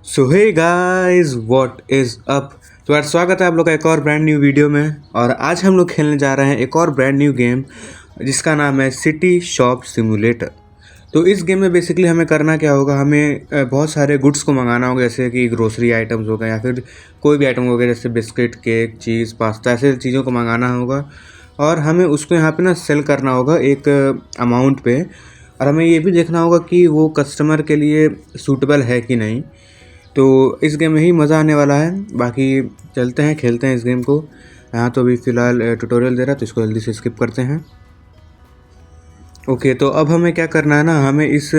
So hey guys, what is up. तो यार स्वागत है आप लोग का एक और ब्रांड न्यू वीडियो में। और आज हम लोग खेलने जा रहे हैं एक और ब्रांड न्यू गेम जिसका नाम है सिटी शॉप सिमुलेटर। तो इस गेम में बेसिकली हमें करना क्या होगा, हमें बहुत सारे गुड्स को मंगाना होगा, जैसे कि ग्रोसरी आइटम्स हो गए या फिर कोई भी आइटम हो गया, जैसे बिस्किट, केक, चीज़, पास्ता, ऐसे चीज़ों को मंगाना होगा। और हमें उसको यहाँ पे ना सेल करना होगा एक अमाउंट पे। और हमें ये भी देखना होगा कि वो कस्टमर के लिए सूटेबल है कि नहीं। तो इस गेम में ही मज़ा आने वाला है। बाकी चलते हैं, खेलते हैं इस गेम को। यहाँ तो अभी फ़िलहाल ट्यूटोरियल दे रहा है, तो इसको जल्दी से स्किप करते हैं। ओके, तो अब हमें क्या करना है ना, हमें इस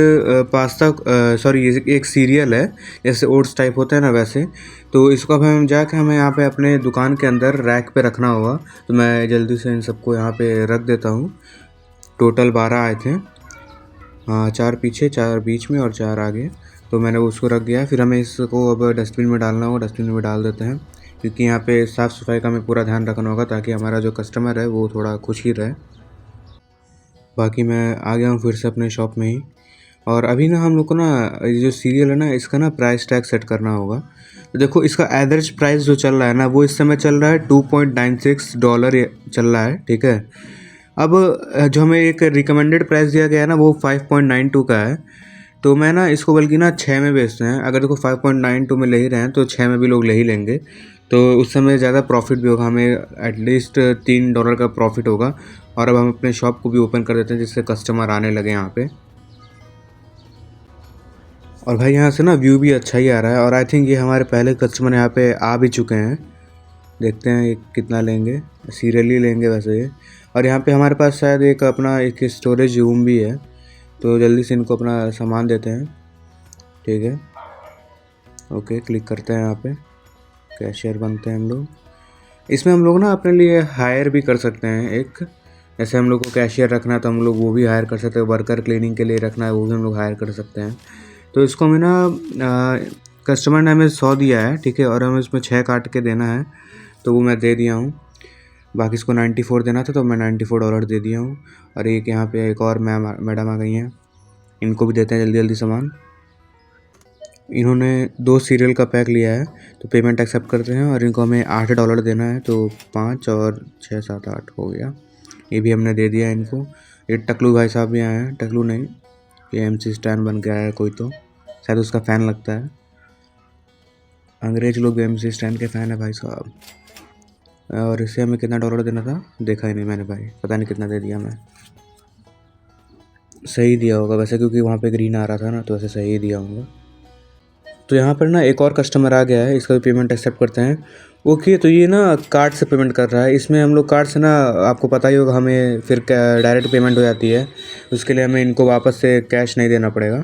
पास्ता सॉरी ये एक सीरियल है, जैसे ओट्स टाइप होता है ना वैसे। तो इसको अब हम जाके हमें यहाँ पे अपने दुकान के अंदर रैक पे रखना होगा। तो मैं जल्दी से इन सबको यहाँ पे रख देता हूँ। टोटल 12 आए थे। हाँ, 4 पीछे, 4 बीच में और 4 आगे। तो मैंने उसको रख दिया। फिर हमें इसको अब डस्टबिन में डालना होगा। डस्टबिन में डाल देते हैं, क्योंकि यहाँ पे साफ़ सफाई का हमें पूरा ध्यान रखना होगा, ताकि हमारा जो कस्टमर है वो थोड़ा खुश ही रहे। बाकी मैं आ गया हूँ फिर से अपने शॉप में ही। और अभी ना हम लोग को ना ये जो सीरियल है ना, इसका ना प्राइस टैग सेट करना होगा। तो देखो, इसका एवरेज प्राइस जो चल रहा है ना, वो इस समय चल रहा है $2.96 चल रहा है, ठीक है। अब जो हमें एक रिकमेंडेड प्राइस दिया गया है ना, वो 5.92 का है। तो मैं ना इसको बल्कि ना 6 में बेचते हैं। अगर देखो 5.92 में ले ही रहे हैं, तो 6 में भी लोग ले ही लेंगे। तो उस समय ज़्यादा प्रॉफिट भी होगा, हमें एटलीस्ट $3 का प्रॉफिट होगा। और अब हम अपने शॉप को भी ओपन कर देते हैं, जिससे कस्टमर आने लगे यहाँ पे। और भाई यहाँ से ना व्यू भी अच्छा ही आ रहा है। और आई थिंक ये हमारे पहले कस्टमर यहाँ पे आ भी चुके हैं। देखते हैं ये कितना लेंगे। सीरियल ही लेंगे वैसे ये। और यहाँ पे हमारे पास शायद एक अपना एक स्टोरेज रूम भी है। तो जल्दी से इनको अपना सामान देते हैं, ठीक है। ओके, क्लिक करते हैं यहाँ पे। कैशियर बनते हैं हम लोग। इसमें हम लोग ना अपने लिए हायर भी कर सकते हैं एक। जैसे हम लोग को कैशियर रखना है तो हम लोग वो भी हायर कर सकते हैं। वर्कर क्लीनिंग के लिए रखना है, वो भी हम लोग हायर कर सकते हैं। तो इसको हमें ना कस्टमर ने हमें 100 दिया है, ठीक है। और हमें इसमें 6 काट के देना है, तो वो मैं दे दिया हूँ। बाकी इसको 94 देना था, तो मैं $94 दे दिया हूँ। और एक यहाँ पे एक और मैडम आ गई हैं, इनको भी देते हैं जल्दी जल्दी सामान। इन्होंने 2 सीरियल का पैक लिया है, तो पेमेंट एक्सेप्ट करते हैं। और इनको हमें $8 देना है, तो 5 और 6 7 8 हो गया। ये भी हमने दे दिया इनको। ये टकलू भाई साहब भी आए हैं। टकलू नहीं, ये MC स्टैन बन के आया है कोई, तो शायद उसका फ़ैन लगता है। अंग्रेज लोग भी MC स्टैन के फ़ैन है भाई साहब। और इसे हमें कितना डॉलर देना था, देखा ही नहीं मैंने भाई, पता नहीं कितना दे दिया मैं। सही दिया होगा वैसे, क्योंकि वहाँ पे ग्रीन आ रहा था ना, तो वैसे सही दिया होगा। तो यहाँ पर ना एक और कस्टमर आ गया है, इसका भी पेमेंट एक्सेप्ट करते हैं। ओके, तो ये ना कार्ड से पेमेंट कर रहा है। इसमें हम लोग कार्ड से ना, आपको पता ही होगा, हमें फिर डायरेक्ट पेमेंट हो जाती है। उसके लिए हमें इनको वापस से कैश नहीं देना पड़ेगा।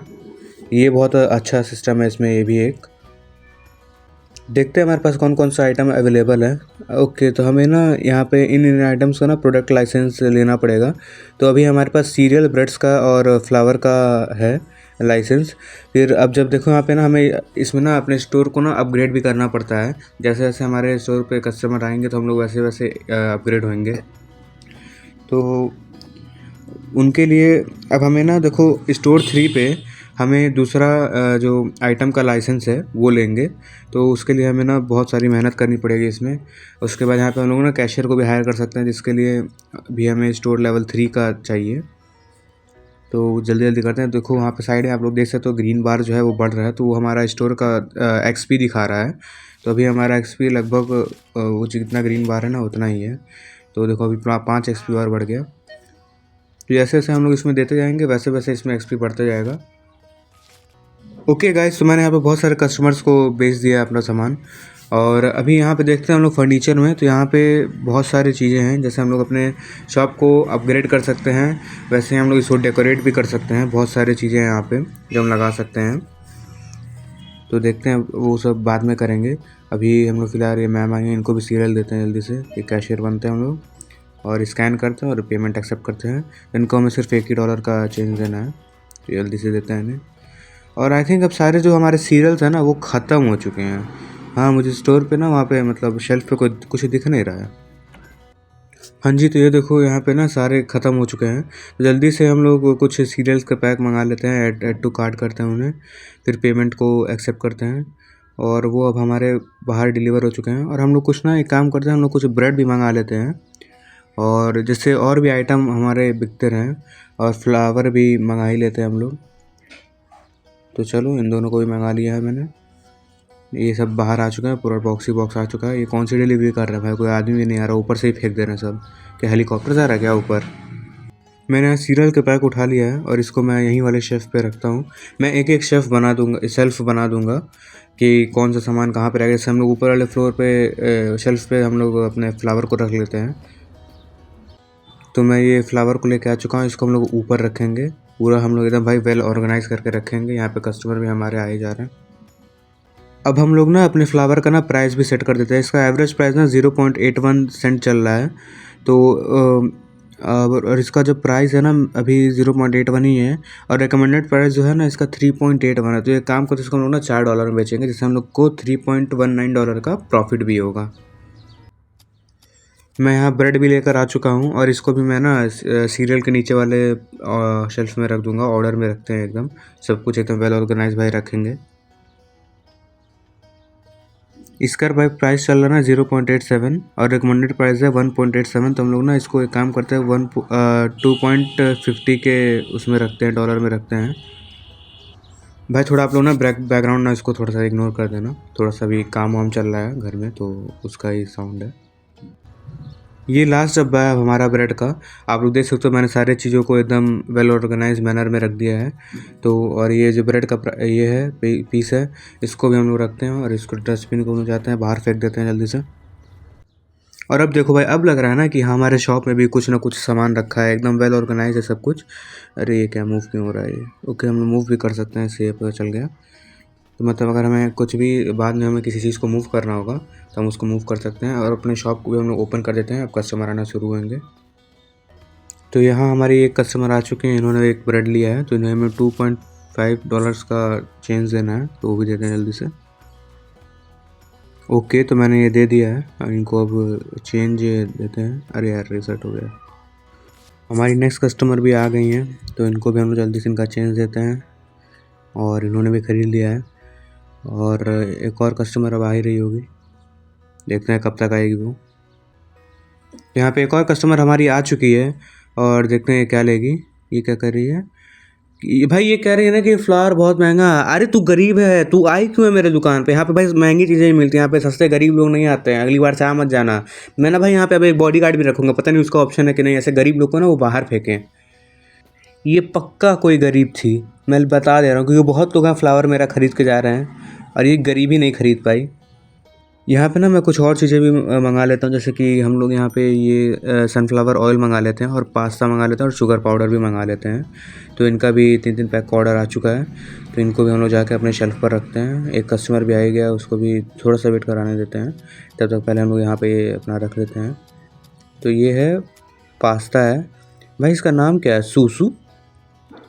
ये बहुत अच्छा सिस्टम है इसमें, ये भी एक। देखते हैं हमारे पास कौन कौन सा आइटम अवेलेबल है। ओके, तो हमें ना यहाँ पे इन आइटम्स का ना प्रोडक्ट लाइसेंस लेना पड़ेगा। तो अभी हमारे पास सीरियल, ब्रेड्स का और फ्लावर का है लाइसेंस। फिर अब जब देखो यहाँ पे ना, हमें इसमें ना अपने स्टोर को ना अपग्रेड भी करना पड़ता है। जैसे जैसे हमारे स्टोर पे कस्टमर आएंगे, तो हम लोग वैसे वैसे अपग्रेड होंगे। तो उनके लिए अब हमें ना देखो, स्टोर 3 पे हमें दूसरा जो आइटम का लाइसेंस है वो लेंगे। तो उसके लिए हमें ना बहुत सारी मेहनत करनी पड़ेगी इसमें। उसके बाद यहाँ पे हम लोग ना कैशियर को भी हायर कर सकते हैं, जिसके लिए भी हमें स्टोर लेवल 3 का चाहिए। तो जल्दी जल्दी करते हैं। देखो वहाँ पे साइड में आप लोग देख सकते हो, ग्रीन बार जो है वो बढ़ रहा है, तो वो हमारा स्टोर का XP दिखा रहा है। तो अभी हमारा XP लगभग वो जितना ग्रीन बार है ना, उतना ही है। तो देखो अभी 5 XP और बढ़ गया। तो जैसे जैसे हम लोग इसमें देते जाएंगे, वैसे वैसे इसमें XP बढ़ते जाएगा। ओके गाइस, तो मैंने यहाँ पे बहुत सारे कस्टमर्स को बेच दिया अपना सामान। और अभी यहाँ पे देखते हैं हम लोग फर्नीचर में। तो यहाँ पे बहुत सारी चीज़ें हैं, जैसे हम लोग अपने शॉप को अपग्रेड कर सकते हैं, वैसे हम लोग इसको डेकोरेट भी कर सकते हैं। बहुत सारी चीज़ें हैं यहाँ पे जो हम लगा सकते हैं। तो देखते हैं, वो सब बाद में करेंगे। अभी हम लोग फ़िलहाल ये मैम आई हैं, इनको भी सीरियल देते हैं जल्दी से। ये कैशियर बनते हैं हम लोग, और स्कैन करते हैं और पेमेंट एक्सेप्ट करते हैं। इनको हमें सिर्फ $1 का चेंज देना है, तो जल्दी से देते हैं इन्हें। और आई थिंक अब सारे जो हमारे सीरियल्स हैं ना, वो ख़त्म हो चुके हैं। हाँ, मुझे स्टोर पे ना, वहाँ पे मतलब शेल्फ पे कोई कुछ दिख नहीं रहा है। हाँ जी, तो ये देखो यहाँ पे ना सारे ख़त्म हो चुके हैं। तो जल्दी से हम लोग कुछ सीरियल्स के पैक मंगा लेते हैं, ऐड टू कार्ट करते हैं उन्हें, फिर पेमेंट को एक्सेप्ट करते हैं और वो अब हमारे बाहर डिलीवर हो चुके हैं। और हम लोग कुछ ना एक काम करते हैं, हम लोग कुछ ब्रेड भी मंगा लेते हैं और जिससे और भी आइटम हमारे बिकते रहें, और फ्लावर भी मंगा ही लेते हैं हम लोग। तो चलो इन दोनों को भी मंगा लिया है मैंने। ये सब बाहर आ चुका है, पूरा बॉक्स ही बॉक्स आ चुका है। ये कौन सी डिलीवरी कर रहा है भाई, कोई आदमी भी नहीं आ रहा, ऊपर से ही फेंक दे रहे हैं सब। क्या हेलीकॉप्टर जा रहा है क्या ऊपर? मैंने सीरियल के पैक उठा लिया है और इसको मैं यहीं वाले शेल्फ पे रखता हूँ। मैं एक एक शेल्फ बना दूंगा, सेल्फ बना दूंगा कि कौन सा सामान कहाँ पे रहेगा। जैसे हम लोग ऊपर वाले फ्लोर पे शेल्फ पे हम लोग अपने फ्लावर को रख लेते हैं। तो मैं ये फ्लावर को लेके आ चुका हूँ, इसको हम लोग ऊपर रखेंगे। पूरा हम लोग एकदम भाई वेल ऑर्गेनाइज करके रखेंगे। यहाँ पे कस्टमर भी हमारे आए जा रहे हैं। अब हम लोग ना अपने फ्लावर का ना प्राइस भी सेट कर देते हैं। इसका एवरेज प्राइस ना 0.81 सेंट चल रहा है। तो और इसका जो प्राइस है ना अभी 0.81 ही है, और रिकमेंडेड प्राइस जो है ना इसका 3.81 है। तो ये काम करते इसको हम लोग ना $4 में बेचेंगे, जिससे हम लोग को $3.19 का प्रॉफिट भी होगा। मैं यहाँ ब्रेड भी लेकर आ चुका हूँ और इसको भी मैं ना सीरियल के नीचे वाले शेल्फ में रख दूँगा। ऑर्डर में रखते हैं एकदम, सब कुछ एकदम वेल ऑर्गेनाइज भाई रखेंगे। इसका भाई प्राइस चल रहा है ना 0.87 और रिकमेंडेड प्राइस है 1.87। तो हम लोग ना इसको एक काम करते हैं 2.50 के उसमें रखते हैं, डॉलर में रखते हैं। भाई थोड़ा आप लोग ना बैकग्राउंड ना इसको थोड़ा सा इग्नोर कर देना, थोड़ा सा भी काम वाम चल रहा है घर में तो उसका ही साउंड है। ये लास्ट डब्बा है हमारा ब्रेड का। आप लोग देख सकते हो मैंने सारे चीज़ों को एकदम वेल ऑर्गेनाइज मैनर में रख दिया है। तो और ये जो ब्रेड का ये है पीस है, इसको भी हम लोग रखते हैं और इसको डस्टबिन को हम लोग जाते हैं बाहर फेंक देते हैं जल्दी से। और अब देखो भाई, अब लग रहा है ना कि हमारे शॉप में भी कुछ ना कुछ सामान रखा है, एकदम वेल ऑर्गेनाइज है सब कुछ। अरे ये क्या मूव क्यों हो रहा है ये? ओके, हम मूव भी कर सकते हैं, इससे ये पता चल गया। तो मतलब अगर हमें कुछ भी बाद में हमें किसी चीज़ को मूव करना होगा तो हम उसको मूव कर सकते हैं। और अपने शॉप को भी हम लोग ओपन कर देते हैं, अब कस्टमर आना शुरू होंगे। तो यहाँ हमारे एक कस्टमर आ चुके हैं, इन्होंने एक ब्रेड लिया है, तो इन्हें हमें $2.5 का चेंज देना है, तो वो भी देते हैं जल्दी से। ओके, तो मैंने ये दे दिया है और इनको अब चेंज देते हैं। अरे यार रिसेट हो गया। हमारी नेक्स्ट कस्टमर भी आ गई हैं, तो इनको भी हम लोग जल्दी से इनका चेंज देते हैं और इन्होंने भी ख़रीद लिया है। और एक और कस्टमर अब आ ही रही होगी, देखते हैं कब तक आएगी वो। यहाँ पे एक और कस्टमर हमारी आ चुकी है और देखते हैं क्या लेगी। ये क्या कर रही है? भाई ये कह रही है ना कि फ्लावर बहुत महंगा है। अरे तू गरीब है, तू आई क्यों है मेरे दुकान पे? यहाँ पे भाई महंगी चीज़ें ही मिलती हैं, यहाँ पे सस्ते गरीब लोग नहीं आते हैं। अगली बार से आ मत जाना। मैं ना भाई यहाँ पे अब एक बॉडी गार्ड भी रखूँगा, पता नहीं उसका ऑप्शन है कि नहीं, ऐसे गरीब लोग को ना वो बाहर फेंकें। ये पक्का कोई गरीब थी, मैं बता दे रहा हूँ, क्योंकि बहुत लोग यहाँ फ्लावर मेरा ख़रीद के जा रहे हैं और ये गरीब ही नहीं ख़रीद पाई। यहाँ पे ना मैं कुछ और चीज़ें भी मंगा लेता हूँ, जैसे कि हम लोग यहाँ पे ये सनफ्लावर ऑयल मंगा लेते हैं और पास्ता मंगा लेते हैं और शुगर पाउडर भी मंगा लेते हैं। तो इनका भी 3-3 पैक का ऑर्डर आ चुका है, तो इनको भी हम लोग जाके अपने शेल्फ पर रखते हैं। एक कस्टमर भी आ ही गया, उसको भी थोड़ा सा वेट कराने देते हैं, तब तक पहले हम लोग यहाँ पे अपना रख लेते हैं। तो ये है पास्ता है। भाई इसका नाम क्या है? सूसू?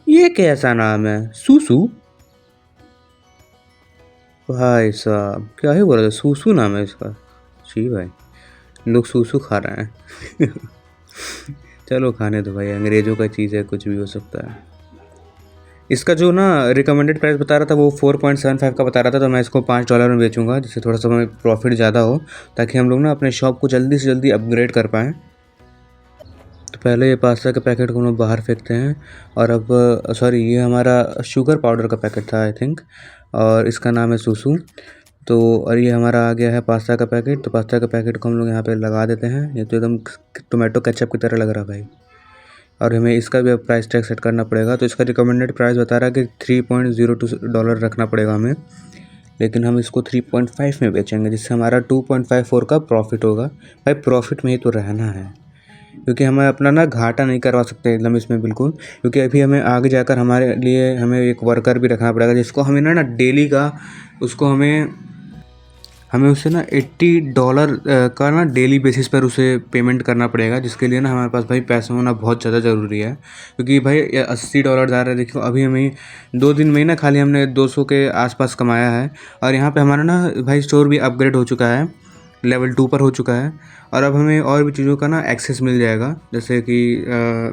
ये कैसा नाम है सूसू? भाई साहब क्या ही बोला था, सूसू नाम है इसका। जी भाई, लोग सूसू खा रहे हैं। चलो खाने दो भाई, अंग्रेज़ों का चीज़ है, कुछ भी हो सकता है। इसका जो ना रिकमेंडेड प्राइस बता रहा था वो 4.75 का बता रहा था, तो मैं इसको $5 में बेचूंगा, जिससे थोड़ा सा हमें प्रॉफिट ज़्यादा हो, ताकि हम लोग ना अपने शॉप को जल्दी से जल्दी अपग्रेड कर पाएँ। तो पहले ये पास्ता के पैकेट को हम लोग बाहर फेंकते हैं। और अब सॉरी, ये हमारा शुगर पाउडर का पैकेट था आई थिंक, और इसका नाम है सूसू। तो और ये हमारा आ गया है पास्ता का पैकेट। तो पास्ता के पैकेट को हम लोग यहाँ पे लगा देते हैं। ये तो एकदम टोमेटो केचप की तरह लग रहा है भाई। और हमें इसका भी अब प्राइस टैग सेट करना पड़ेगा। तो इसका रिकमेंडेड प्राइस बता रहा है कि $3.02 रखना पड़ेगा हमें, लेकिन हम इसको 3.5 में बेचेंगे, जिससे हमारा 2.54 का प्रॉफिट होगा। भाई प्रॉफिट में ही तो रहना है, क्योंकि हमें अपना ना घाटा नहीं करवा सकते एकदम इसमें बिल्कुल, क्योंकि अभी हमें आगे जाकर हमारे लिए हमें एक वर्कर भी रखना पड़ेगा, जिसको हमें ना डेली का उसको हमें उससे ना $80 का ना डेली बेसिस पर उसे पेमेंट करना पड़ेगा, जिसके लिए ना हमारे पास भाई पैसा होना बहुत ज़्यादा ज़रूरी है। क्योंकि भाई $80 जा रहा है, देखो अभी हमें 2 दिन में ही ना खाली हमने 200 के आसपास कमाया है। और यहाँ पे हमारा ना भाई स्टोर भी अपग्रेड हो चुका है, लेवल 2 पर हो चुका है। और अब हमें और भी चीज़ों का ना एक्सेस मिल जाएगा, जैसे कि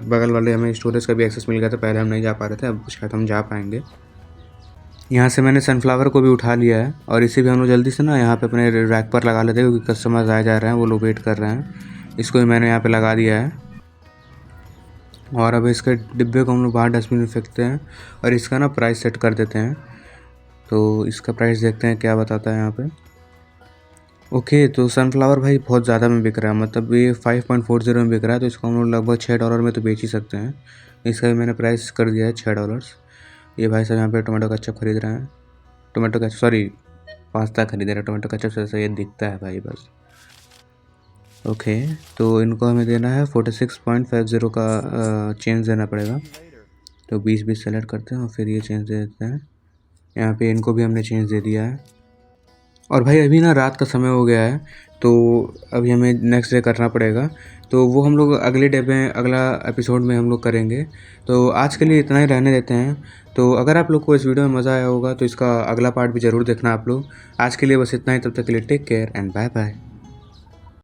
बगल वाले हमें स्टोरेज का भी एक्सेस मिल गया था, पहले हम नहीं जा पा रहे थे, अब शायद हम जा पाएंगे। यहाँ से मैंने सनफ्लावर को भी उठा लिया है और इसे भी हम लोग जल्दी से ना यहाँ पे अपने रैक पर लगा लेते हैं, क्योंकि कस्टमर्स आए जा रहे हैं, वो लोग वेट कर रहे हैं। इसको भी मैंने यहाँ पे लगा दिया है और अब इसके डिब्बे को हम लोग बाहर डस्टबिन में फेंकते हैं और इसका ना प्राइस सेट कर देते हैं। तो इसका प्राइस देखते हैं क्या बताता है यहाँ पे। ओके, तो सनफ्लावर भाई बहुत ज़्यादा में बिक रहा है, मतलब ये 5.40 में बिक रहा है, तो इसको हम लोग लगभग $6 में तो बेच ही सकते हैं। इसका भी मैंने प्राइस कर दिया है $6। ये भाई साहब यहाँ पे टोमेटो केचप खरीद रहे हैं, टोमेटो केचप सॉरी पास्ता खरीद रहे हैं, टोमेटो केचप से ऐसा ये दिखता है भाई बस। ओके, तो इनको हमें देना है 46.50 का चेंज देना पड़ेगा, तो 20 सेलेक्ट करते हैं और फिर ये चेंज दे देते हैं। यहाँ पे इनको भी हमने चेंज दे दिया है। और भाई अभी ना रात का समय हो गया है, तो अभी हमें नेक्स्ट डे करना पड़ेगा, तो वो हम लोग अगले डे में अगला एपिसोड में हम लोग करेंगे। तो आज के लिए इतना ही रहने देते हैं। तो अगर आप लोग को इस वीडियो में मज़ा आया होगा तो इसका अगला पार्ट भी ज़रूर देखना आप लोग। आज के लिए बस इतना ही, तब तक के लिए take care and bye bye.